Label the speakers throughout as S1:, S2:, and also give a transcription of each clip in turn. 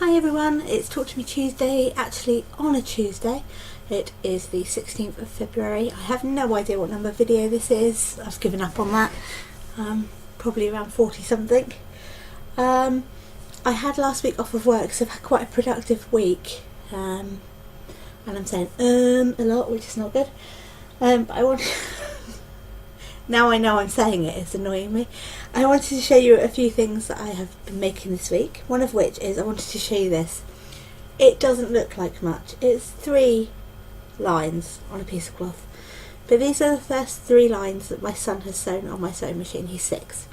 S1: Hi everyone, it's Talk to Me Tuesday, actually on a Tuesday. It is the 16th of February. I have no idea what number video this is. I've given up on that. Probably around 40 something. I had last week off of work, so I've had quite a productive week. And I'm saying a lot, which is not good. But I want now I know I'm saying it, it's annoying me. I wanted to show you a few things that I have been making this week. One of which is I wanted to show you this. It doesn't look like much. It's 3 lines on a piece of cloth. But these are the first 3 lines that my son has sewn on my sewing machine. He's 6.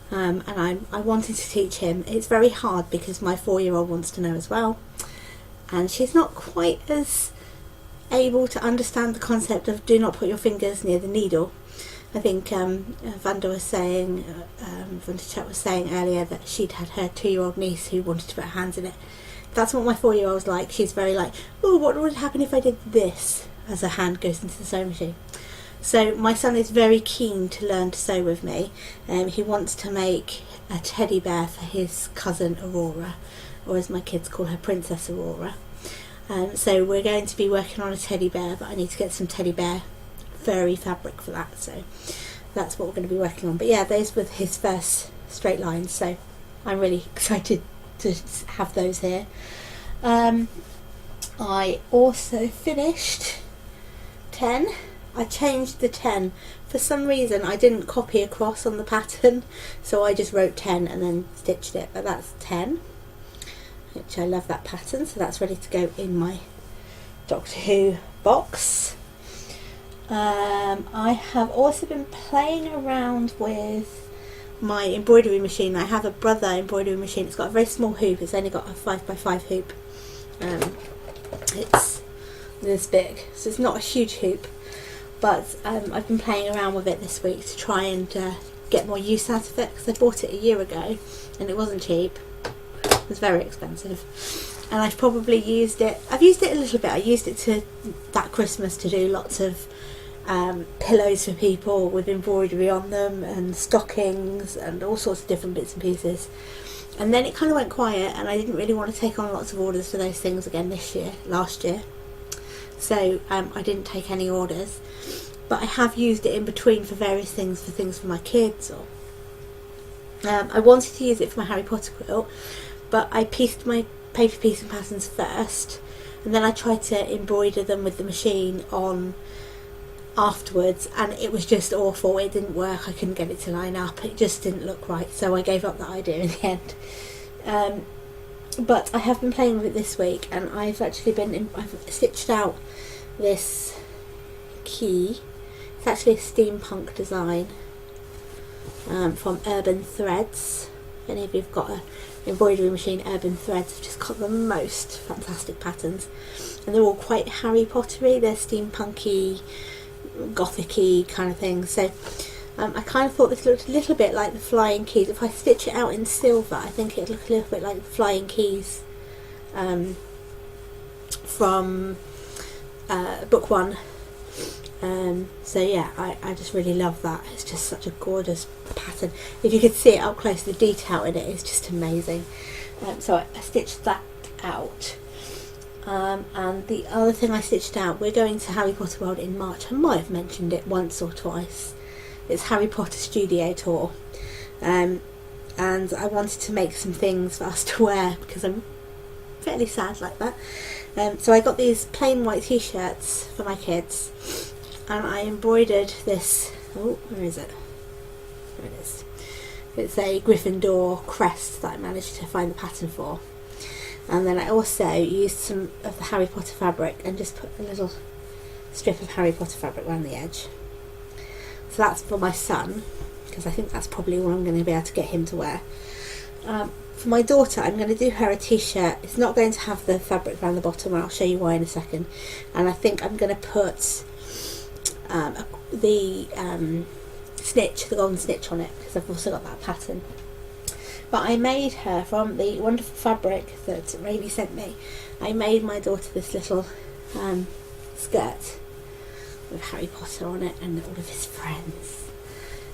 S1: And I wanted to teach him. It's very hard because my 4-year-old wants to know as well. And she's not quite as able to understand the concept of do not put your fingers near the needle. I think Vanda was saying, Vanda Chat was saying earlier that she'd had her 2-year-old niece who wanted to put her hands in it. That's what my 4-year-old's like. She's very like, oh, what would happen if I did this? As her hand goes into the sewing machine. So my son is very keen to learn to sew with me. He wants to make a teddy bear for his cousin Aurora, or as my kids call her, Princess Aurora. So we're going to be working on a teddy bear, but I need to get some teddy bear furry fabric for that, so that's what we're going to be working on. But yeah, those were his first straight lines, so I'm really excited to have those here. I also finished 10. I changed the 10 for some reason. I didn't copy across on the pattern, so I just wrote 10 and then stitched it, but that's 10, which I love that pattern, so that's ready to go in my Doctor Who box. I have also been playing around with my embroidery machine. I have a Brother embroidery machine. It's got a very small hoop. It's only got a 5x5 hoop. It's this big, so it's not a huge hoop, but I've been playing around with it this week to try and get more use out of it, because I bought it a year ago and it wasn't cheap. It was very expensive, and I've probably used it. I've used it a little bit. I used it to that Christmas to do lots of pillows for people with embroidery on them, and stockings and all sorts of different bits and pieces. And then it kind of went quiet, and I didn't really want to take on lots of orders for those things again last year. So I didn't take any orders, but I have used it in between for various things, for my kids. Or I wanted to use it for my Harry Potter quilt, but I pieced my paper piecing patterns first, and then I tried to embroider them with the machine on afterwards, and it was just awful. It didn't work. I couldn't get it to line up. It just didn't look right, so I gave up that idea in the end. But I have been playing with it this week, and I've stitched out this key. It's actually a steampunk design from Urban Threads. If any of you've got a embroidery machine, Urban Threads have just got the most fantastic patterns, and they're all quite Harry Pottery. They're steampunky, gothic-y kind of thing. So I kind of thought this looked a little bit like the Flying Keys. If I stitch it out in silver, I think it'd look a little bit like the Flying Keys from book 1. So yeah, I just really love that. It's just such a gorgeous pattern. If you could see it up close, the detail in it is just amazing. So I stitched that out. And the other thing I stitched out, we're going to Harry Potter World in March. I might have mentioned it once or twice. It's Harry Potter Studio Tour, and I wanted to make some things for us to wear because I'm fairly sad like that. So I got these plain white t-shirts for my kids, and I embroidered this. Oh, where is it? There it is. It's a Gryffindor crest that I managed to find the pattern for. And then I also used some of the Harry Potter fabric and just put a little strip of Harry Potter fabric around the edge. So that's for my son, because I think that's probably what I'm going to be able to get him to wear. For my daughter, I'm going to do her a t-shirt. It's not going to have the fabric around the bottom, and I'll show you why in a second. And I think I'm going to put the golden snitch on it, because I've also got that pattern. But I made her, from the wonderful fabric that Ravi sent me, I made my daughter this little skirt with Harry Potter on it and all of his friends.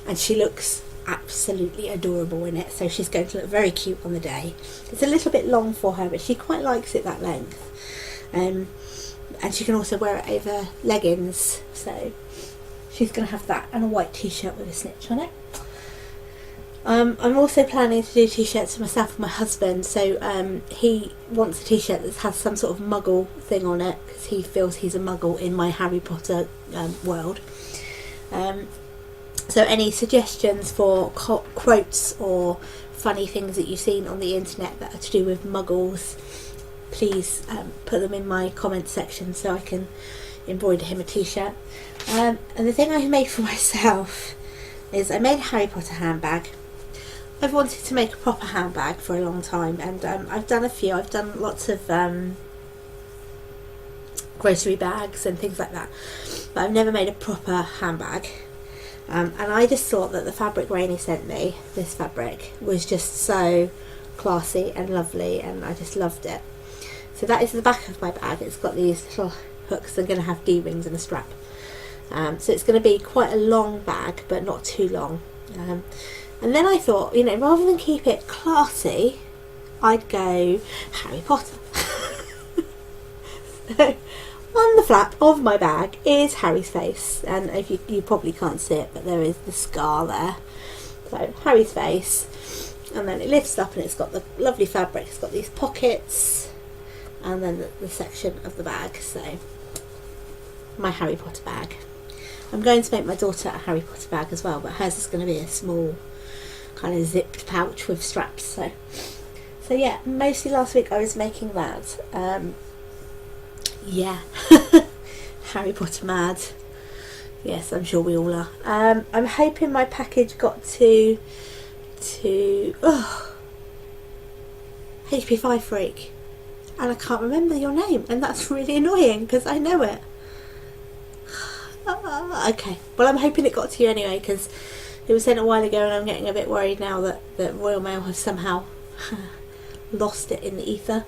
S1: And she looks absolutely adorable in it, so she's going to look very cute on the day. It's a little bit long for her, but she quite likes it that length. And she can also wear it over leggings, so she's going to have that and a white t-shirt with a snitch on it. I'm also planning to do t-shirts for myself and my husband, so he wants a t-shirt that has some sort of muggle thing on it, because he feels he's a muggle in my Harry Potter world. So any suggestions for quotes or funny things that you've seen on the internet that are to do with muggles, please put them in my comment section so I can embroider him a t-shirt. And the thing I made for myself is I made a Harry Potter handbag. I've wanted to make a proper handbag for a long time, and I've done a few. I've done lots of grocery bags and things like that, but I've never made a proper handbag. And I just thought that the fabric Rainey sent me, this fabric, was just so classy and lovely, and I just loved it. So that is the back of my bag. It's got these little hooks. They're going to have D-rings and a strap. So it's going to be quite a long bag, but not too long. And then I thought, you know, rather than keep it classy, I'd go Harry Potter. So, on the flap of my bag is Harry's face, and if you probably can't see it, but there is the scar there. So Harry's face, and then it lifts up and it's got the lovely fabric. It's got these pockets, and then the section of the bag. So my Harry Potter bag. I'm going to make my daughter a Harry Potter bag as well, but hers is going to be a small kind of zipped pouch with straps. So yeah, mostly last week I was making that. Yeah, Harry Potter mad. Yes, I'm sure we all are. I'm hoping my package got to HP5 Freak, and I can't remember your name, and that's really annoying because I know it. Okay, well, I'm hoping it got to you anyway, because it was sent a while ago and I'm getting a bit worried now that Royal Mail has somehow lost it in the ether.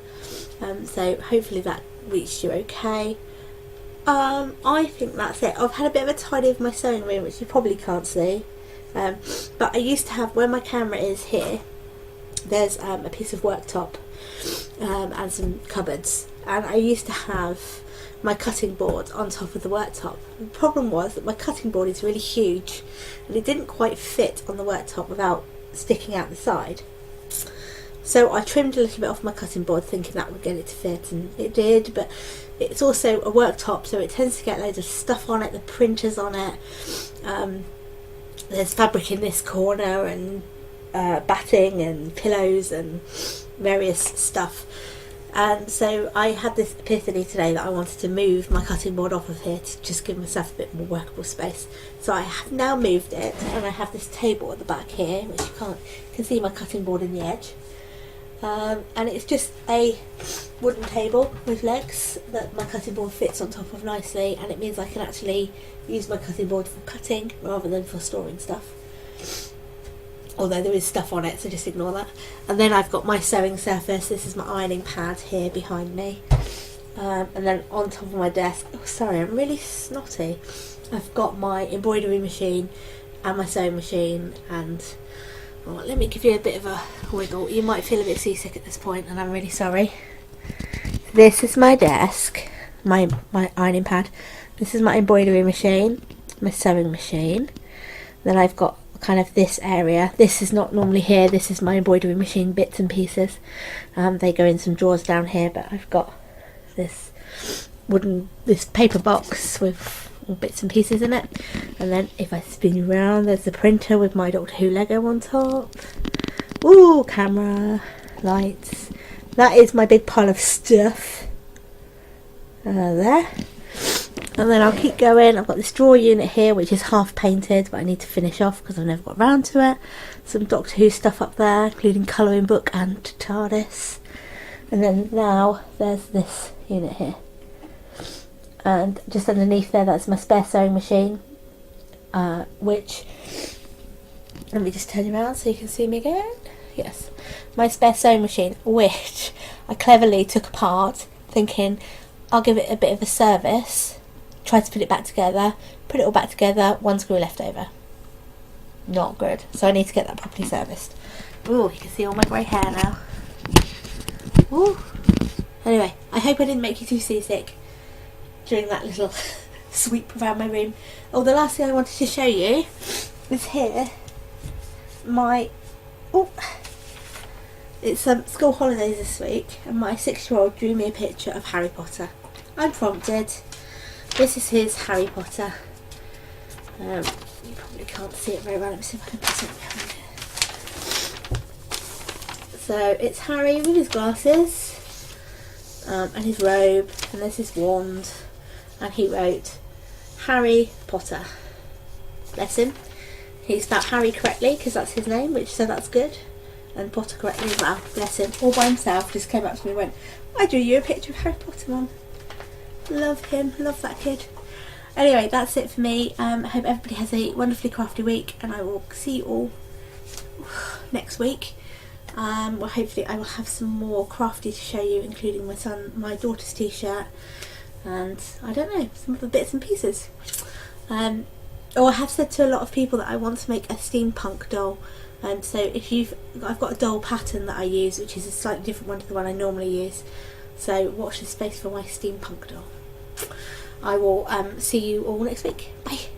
S1: So hopefully that reached you okay. I think that's it. I've had a bit of a tidy of my sewing room, which you probably can't see, but I used to have, where my camera is here, there's a piece of worktop and some cupboards, and I used to have my cutting board on top of the worktop. The problem was that my cutting board is really huge and it didn't quite fit on the worktop without sticking out the side. So I trimmed a little bit off my cutting board thinking that would get it to fit, and it did, but it's also a worktop, so it tends to get loads of stuff on it, the printers on it, there's fabric in this corner, and batting and pillows and various stuff. And so I had this epiphany today that I wanted to move my cutting board off of here to just give myself a bit more workable space. So I have now moved it, and I have this table at the back here, which you can see my cutting board in the edge. And it's just a wooden table with legs that my cutting board fits on top of nicely, and it means I can actually use my cutting board for cutting rather than for storing stuff. Although there is stuff on it, so just ignore that. And then I've got my sewing surface. This is my ironing pad here behind me. And then on top of my desk, oh sorry, I'm really snotty, I've got my embroidery machine and my sewing machine. And oh, let me give you a bit of a wiggle. You might feel a bit seasick at this point, and I'm really sorry. This is my desk, my ironing pad. This is my embroidery machine, my sewing machine. Then I've got kind of this area. This is not normally here. This is my embroidery machine bits and pieces. They go in some drawers down here, but I've got this paper box with all bits and pieces in it. And then if I spin you around, there's the printer with my Doctor Who Lego on top. Ooh, camera, lights. That is my big pile of stuff. There. And then I'll keep going. I've got this drawer unit here, which is half painted, but I need to finish off because I've never got round to it. Some Doctor Who stuff up there, including colouring book and TARDIS. And then now there's this unit here. And just underneath there, that's my spare sewing machine, which, let me just turn you around so you can see me again. Yes, my spare sewing machine, which I cleverly took apart, thinking I'll give it a bit of a service. Tried to put it back together, put it all back together, one screw left over. not good. So I need to get that properly serviced. Oh, you can see all my grey hair now. Ooh. Anyway, I hope I didn't make you too seasick during that little sweep around my room. Oh, the last thing I wanted to show you is here. It's school holidays this week, and my 6-year-old drew me a picture of Harry Potter. I'm prompted. This is his Harry Potter. You probably can't see it very well. Let me see if I can put it behind it. So it's Harry with his glasses and his robe, and there's his wand, and he wrote Harry Potter. Bless him. He spelled Harry correctly because that's his name, so that's good. And Potter correctly as well. Bless him. All by himself. Just came up to me and went, I drew you a picture of Harry Potter, Mum. Love him. Love that kid. Anyway, that's it for me. I hope everybody has a wonderfully crafty week, and I will see you all next week. Well, hopefully I will have some more crafty to show you, including my daughter's t-shirt, and I don't know, some other bits and pieces. I have said to a lot of people that I want to make a steampunk doll, and so I've got a doll pattern that I use, which is a slightly different one to the one I normally use. So watch this space for my steampunk doll. I will see you all next week. Bye.